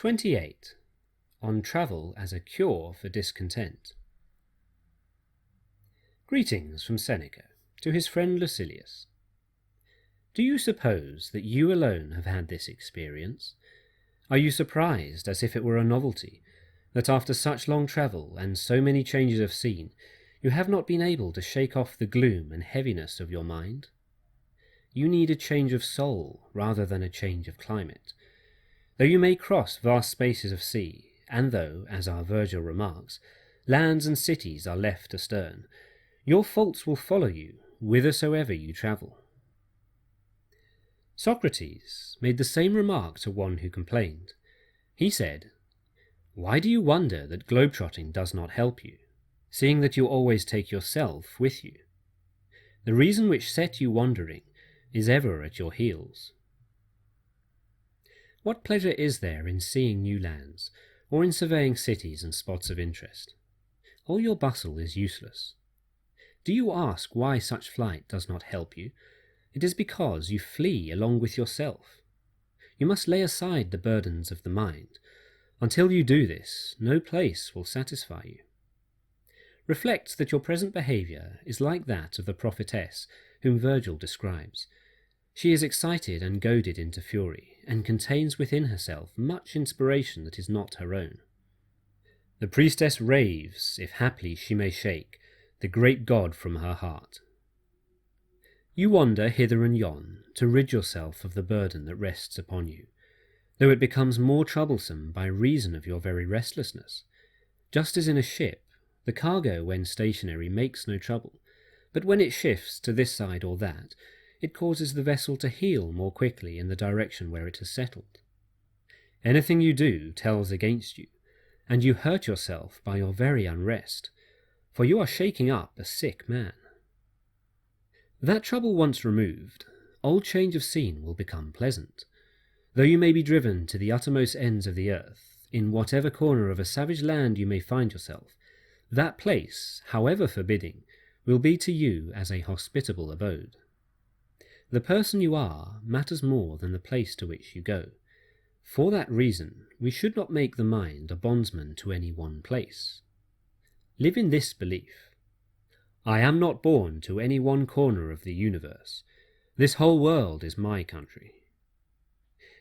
28. On travel as a cure for discontent. Greetings from Seneca to his friend Lucilius. Do you suppose that you alone have had this experience? Are you surprised, as if it were a novelty, that after such long travel and so many changes of scene, you have not been able to shake off the gloom and heaviness of your mind? You need a change of soul rather than a change of climate. Though you may cross vast spaces of sea, and though, as our Virgil remarks, lands and cities are left astern, your faults will follow you whithersoever you travel. Socrates made the same remark to one who complained. He said, "Why do you wonder that globetrotting does not help you, seeing that you always take yourself with you? The reason which set you wandering is ever at your heels." What pleasure is there in seeing new lands, or in surveying cities and spots of interest? All your bustle is useless. Do you ask why such flight does not help you? It is because you flee along with yourself. You must lay aside the burdens of the mind. Until you do this, no place will satisfy you. Reflect that your present behaviour is like that of the prophetess whom Virgil describes. She is excited and goaded into fury, and contains within herself much inspiration that is not her own. The priestess raves, if haply she may shake the great God from her heart. You wander hither and yon to rid yourself of the burden that rests upon you, though it becomes more troublesome by reason of your very restlessness. Just as in a ship, the cargo when stationary makes no trouble, but when it shifts to this side or that, it causes the vessel to heel more quickly in the direction where it has settled. Anything you do tells against you, and you hurt yourself by your very unrest, for you are shaking up a sick man. That trouble once removed, old change of scene will become pleasant. Though you may be driven to the uttermost ends of the earth, in whatever corner of a savage land you may find yourself, that place, however forbidding, will be to you as a hospitable abode. The person you are matters more than the place to which you go. For that reason, we should not make the mind a bondsman to any one place. Live in this belief: I am not born to any one corner of the universe. This whole world is my country.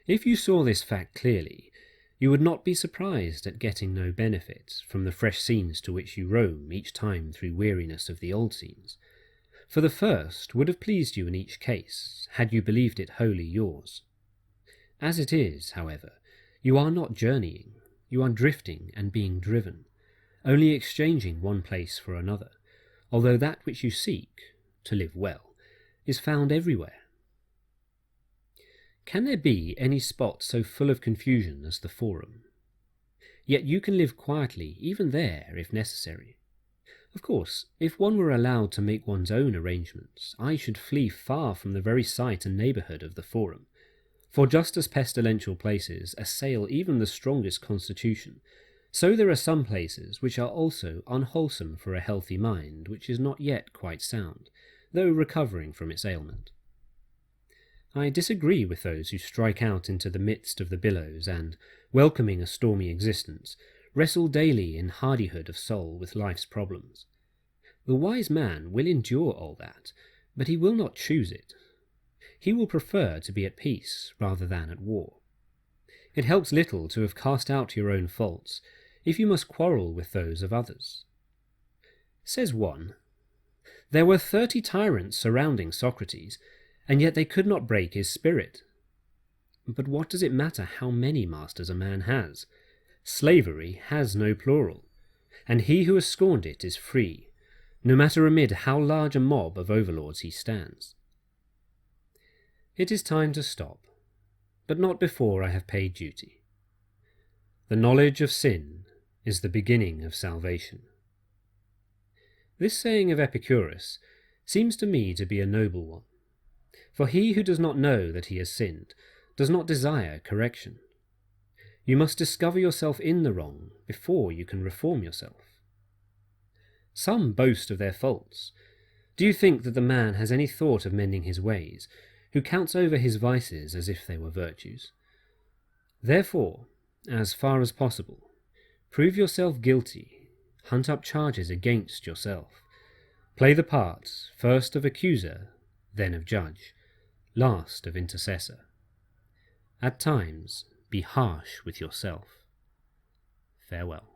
If you saw this fact clearly, you would not be surprised at getting no benefit from the fresh scenes to which you roam each time through weariness of the old scenes. For the first would have pleased you in each case, had you believed it wholly yours. As it is, however, you are not journeying, you are drifting and being driven, only exchanging one place for another, although that which you seek, to live well, is found everywhere. Can there be any spot so full of confusion as the Forum? Yet you can live quietly even there if necessary. Of course, if one were allowed to make one's own arrangements, I should flee far from the very sight and neighbourhood of the Forum, for just as pestilential places assail even the strongest constitution, so there are some places which are also unwholesome for a healthy mind which is not yet quite sound, though recovering from its ailment. I disagree with those who strike out into the midst of the billows and, welcoming a stormy existence, wrestle daily in hardihood of soul with life's problems. The wise man will endure all that, but he will not choose it. He will prefer to be at peace rather than at war. It helps little to have cast out your own faults, if you must quarrel with those of others. Says one, "There were 30 tyrants surrounding Socrates, and yet they could not break his spirit." But what does it matter how many masters a man has? Slavery has no plural, and he who has scorned it is free, no matter amid how large a mob of overlords he stands. It is time to stop, but not before I have paid duty. The knowledge of sin is the beginning of salvation. This saying of Epicurus seems to me to be a noble one, for he who does not know that he has sinned does not desire correction. You must discover yourself in the wrong before you can reform yourself. Some boast of their faults. Do you think that the man has any thought of mending his ways, who counts over his vices as if they were virtues? Therefore, as far as possible. Prove yourself guilty. Hunt up charges against yourself. Play the parts, first of accuser, then of judge, last of intercessor. At times, be harsh with yourself. Farewell.